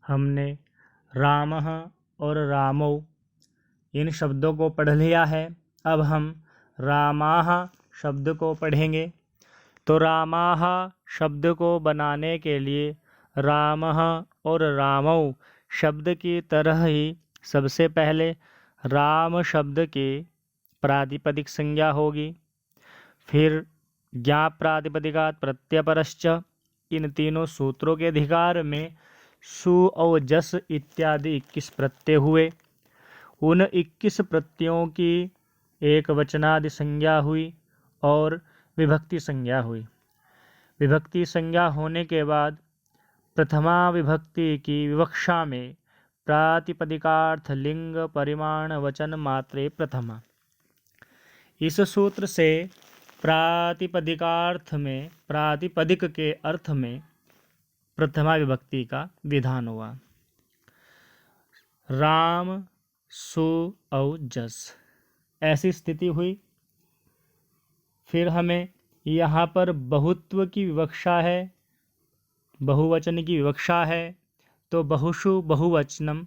हमने रामः और रामौ इन शब्दों को पढ़ लिया है। अब हम रामाः शब्द को पढ़ेंगे। तो रामाः शब्द को बनाने के लिए रामः और रामौ शब्द की तरह ही सबसे पहले राम शब्द की प्रातिपदिक संज्ञा होगी, फिर ज्ञा प्रातिपदिकात् प्रत्ययपरश्च। इन तीनों सूत्रों के अधिकार में सु और जस इत्यादि 21 प्रत्यय हुए। उन 21 प्रत्ययों की एक वचनादि संज्ञा हुई और विभक्ति संज्ञा हुई। विभक्ति संज्ञा होने के बाद प्रथमा विभक्ति की विवक्षा में प्रातिपदिकार्थ लिंग परिमाण वचन मात्रे प्रथमा। इस सूत्र से प्रातिपदिकार्थ में प्रातिपदिक के अर्थ में प्रथमा विभक्ति का विधान हुआ। राम, सु और जस ऐसी स्थिति हुई। फिर हमें यहाँ पर बहुत्व की विवक्षा है, बहुवचन की विवक्षा है, तो बहुषु बहुवचनम।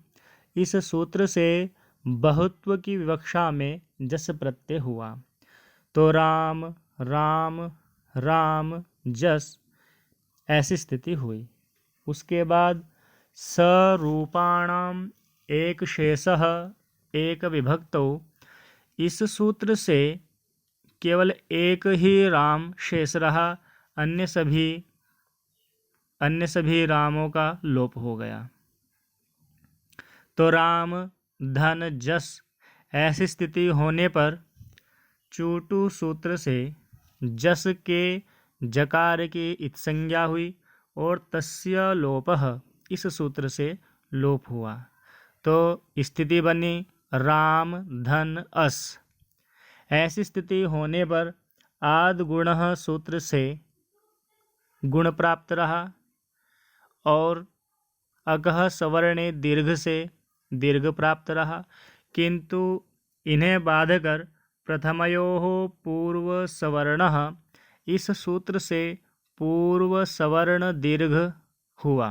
इस सूत्र से बहुत्व की विवक्षा में जस प्रत्यय हुआ। तो राम, राम, राम, जस ऐसी स्थिति हुई। उसके बाद सरूपाणाम एक शेषः एक विभक्तौ। इस सूत्र से केवल एक ही राम शेष रहा, अन्य सभी रामों का लोप हो गया। तो राम, धन, जस ऐसी स्थिति होने पर चूटु सूत्र से जस के जकार की इत संज्ञा हुई और तस्य लोपः इस सूत्र से लोप हुआ। तो स्थिति बनी राम, धन, अस। ऐसी स्थिति होने पर आद गुणः सूत्र से गुण प्राप्त रहा और अगः सवर्णे दीर्घ से दीर्घ प्राप्त रहा, किंतु इन्हें बाध कर प्रथमयोः पूर्व सवर्णः इस सूत्र से पूर्व सवर्ण दीर्घ हुआ।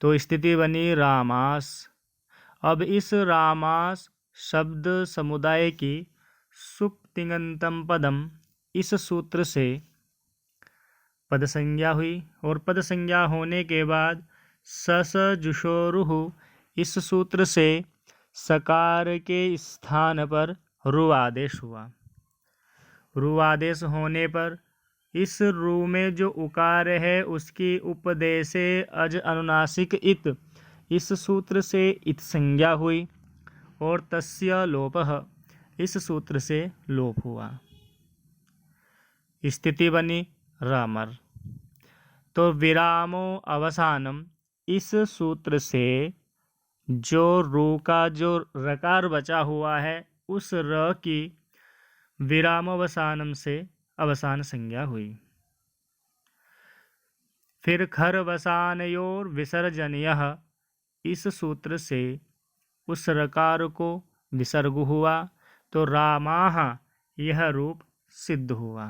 तो स्थिति बनी रामास। अब इस रामास शब्द समुदाय की सुप तिङन्तम पदम इस सूत्र से पद संज्ञा हुई और पद संज्ञा होने के बाद सस जुषोरुः इस सूत्र से सकार के स्थान पर रु आदेश हुआ। रु आदेश होने पर इस रु में जो उकार है उसकी उपदेशे अज अनुनासिक इत इस सूत्र से इत संज्ञा हुई और तस्य लोपः इस सूत्र से लोप हुआ। स्थिति बनी रामर। तो विरामो अवसानम इस सूत्र से जो रू का जो रकार बचा हुआ है उस र की विरामवसानम से अवसान संज्ञा हुई। फिर खर वसानयोर विसर्जनीयः इस सूत्र से उस रकार को विसर्ग हुआ तो रामाः यह रूप सिद्ध हुआ।